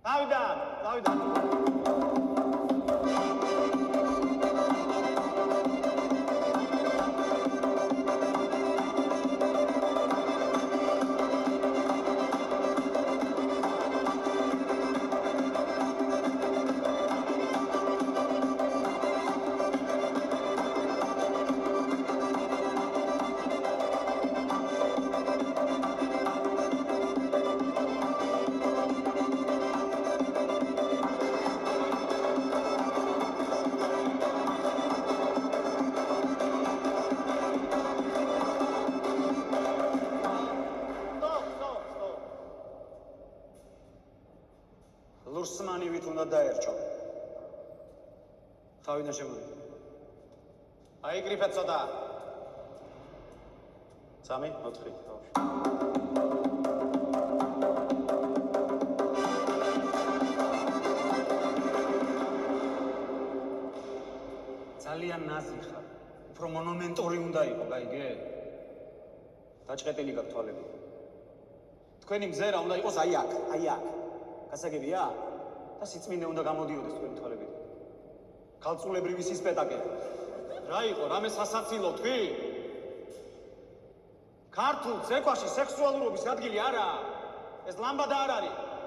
დავიდან. ლურსმანივით უნდა დაერჩო. თავიდან შემოდი. აიკრიფეთ ცოტა. 3, 4. ძალიან ნაზი ხარ. უფრო მონუმენტური უნდა იყო, გაიგე? დაჭყეტილი გაქვს თვალები. თქვენი მზერა უნდა იყოს აი აქ. გასაგებია? და სიწმინდე უნდა გამოდიოდეს თქვენი თვალებით. ქალწულებრივი სისპეტაკე. რა იყო, რამე სასაცილო თქვი? ქართულ ცეკვაში სექსუალურობის ადგილი არაა. ეს ლამბადა არ არის.